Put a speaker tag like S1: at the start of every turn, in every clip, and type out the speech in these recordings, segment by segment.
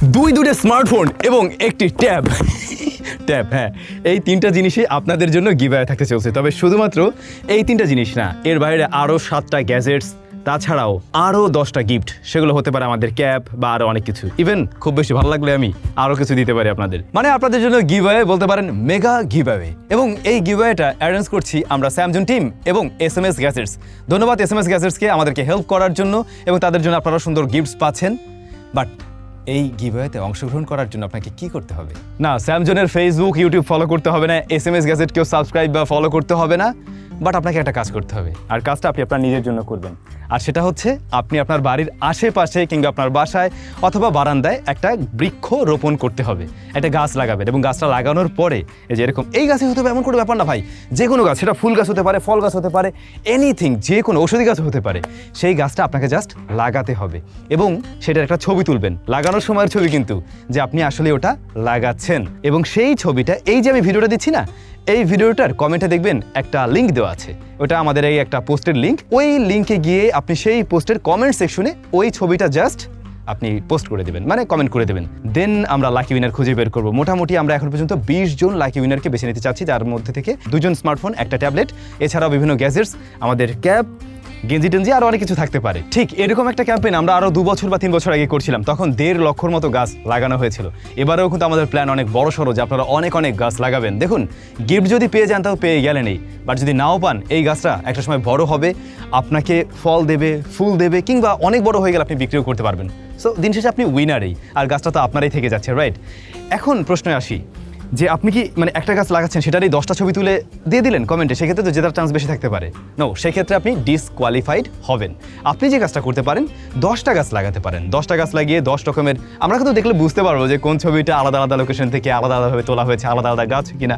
S1: দুইটা স্মার্টফোন এবং একটি ট্যাব হ্যাঁ, এই তিনটা জিনিসই আপনাদের জন্য গিভঅ্যাওয়ে থাকতে চলছে। তবে শুধুমাত্র এই তিনটা জিনিস না, এর বাইরে আরও 7টা গ্যাজেটস, তাছাড়াও আরও 10টা গিফট। সেগুলো হতে পারে আমাদের ক্যাপ বা আরও অনেক কিছু। ইভেন খুব বেশি ভালো লাগলে আমি আরও কিছু দিতে পারি আপনাদের। মানে আপনাদের জন্য গিভঅ্যাওয়ে বলতে পারেন মেগা গিভঅ্যাওয়ে। এবং এই গিভঅ্যাওয়েটা অ্যারেঞ্জ করছি আমরা স্যামজুন টিম এবং SMS গ্যাজেটস। ধন্যবাদ SMS গ্যাজেটসকে আমাদেরকে হেল্প করার জন্য, এবং তাদের জন্য আপনারা সুন্দর গিফটস পাচ্ছেন। বাট এই গিভঅ্যাওয়েতে অংশগ্রহণ করার জন্য আপনাকে কি করতে হবে? না, স্যামজনের ফেসবুক ইউটিউব ফলো করতে হবে না, SMS গ্যাজেটকেও সাবস্ক্রাইব বা ফলো করতে হবে না। বাট আপনাকে একটা কাজ করতে হবে, আর কাজটা আপনি আপনার নিজের জন্য করবেন। আর সেটা হচ্ছে আপনি আপনার বাড়ির আশেপাশে কিংবা আপনার বাসায় অথবা বারান্দায় একটা বৃক্ষ রোপণ করতে হবে, একটা গাছ লাগাবেন। এবং গাছটা লাগানোর পরে এই যে এরকম এই গাছই হতে হবে এমন কোনো ব্যাপার না ভাই, যে কোনো গাছ, সেটা ফুল গাছ হতে পারে, ফল গাছ হতে পারে, এনিথিং, যে কোনো ঔষধি গাছ হতে পারে। সেই গাছটা আপনাকে জাস্ট লাগাতে হবে এবং সেটার একটা ছবি তুলবেন, লাগানোর সময়ের ছবি কিন্তু, যে আপনি আসলে ওটা লাগাচ্ছেন। এবং সেই ছবিটা, এই যে আমি ভিডিওটা দিচ্ছি না, এই ভিডিওটার কমেন্টে দেখবেন একটা লিঙ্ক দেওয়া আছে, ওটা আমাদের এই একটা পোস্টের লিঙ্ক। ওই লিঙ্কে গিয়ে আপনি সেই পোস্টের কমেন্ট সেকশনে ওই ছবিটা জাস্ট আপনি পোস্ট করে দেবেন, মানে কমেন্ট করে দেবেন। দেন আমরা লাকি উইনার খুঁজে বের করবো। মোটামুটি আমরা এখন পর্যন্ত 20 জন লাকি উইনারকে বেছে নিতে চাচ্ছি, যার মধ্যে থেকে 2জন স্মার্টফোন, একটা ট্যাবলেট, এছাড়াও বিভিন্ন গ্যাজেটস, আমাদের ক্যাপ, গেঞ্জি টেঞ্জি, আরও অনেক কিছু থাকতে পারে। ঠিক এরকম একটা ক্যাম্পেইন আমরা আরও 2 বছর বা 3 বছর আগে করছিলাম, তখন 1.5 লক্ষর মতো গাছ লাগানো হয়েছিল। এবারেও কিন্তু আমাদের প্ল্যান অনেক বড় সড়ো, যে আপনারা অনেক অনেক গাছ লাগাবেন। দেখুন, গিফট যদি পেয়ে যান তাও পেয়ে গেলেনই, বাট যদি নাও পান, এই গাছটা একটা সময় বড় হবে, আপনাকে ফল দেবে, ফুল দেবে, কিংবা অনেক বড় হয়ে গেলে আপনি বিক্রিও করতে পারবেন। সো দিন শেষে আপনি উইনারই, আর গাছটা তো আপনারাই থেকে যাচ্ছে, রাইট? এখন প্রশ্নে আসি, যে আপনি কি মানে একটা গাছ লাগাচ্ছেন, সেটারই 10টা ছবি তুলে দিয়ে দিলেন কমেন্টে, সেক্ষেত্রে তো জেতার চান্স বেশি থাকতে পারে। নো, সেক্ষেত্রে আপনি ডিসকোয়ালিফাইড হবেন। আপনি যে কাজটা করতে পারেন, 10টা গাছ লাগাতে পারেন। 10টা গাছ লাগিয়ে 10 রকমের, আমরা কিন্তু দেখলে বুঝতে পারবো যে কোন ছবিটা আলাদা আলাদা লোকেশন থেকে আলাদা আলাদাভাবে তোলা হয়েছে, আলাদা আলাদা গাছ কিনা।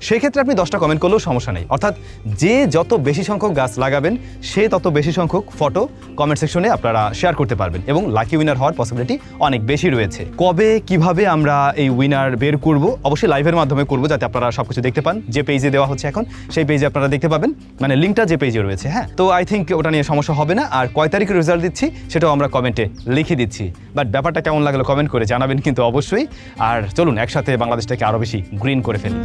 S1: সেক্ষেত্রে আপনি 10টা কমেন্ট করলেও সমস্যা নেই। অর্থাৎ যে যত বেশি সংখ্যক গাছ লাগাবেন, সে তত বেশি সংখ্যক ফটো কমেন্ট সেকশনে আপনারা শেয়ার করতে পারবেন, এবং লাকি উইনার হওয়ার পসিবিলিটি অনেক বেশি রয়েছে। কবে কিভাবে আমরা এই উইনার বের করব? অবশ্যই লাইভের মাধ্যমে করবো, যাতে আপনারা সবকিছু দেখতে পান। যে পেজে দেওয়া হচ্ছে এখন, সেই পেজে আপনারা দেখতে পাবেন, মানে লিঙ্কটা যে পেজে রয়েছে। হ্যাঁ, তো আই থিঙ্ক ওটা নিয়ে সমস্যা হবে না। আর কয় তারিখে রেজাল্ট দিচ্ছি সেটাও আমরা কমেন্টে লিখে দিচ্ছি। বাট ব্যাপারটা কেমন লাগলো কমেন্ট করে জানাবেন কিন্তু অবশ্যই। আর চলুন একসাথে বাংলাদেশটাকে আরও বেশি গ্রিন করে ফেলি।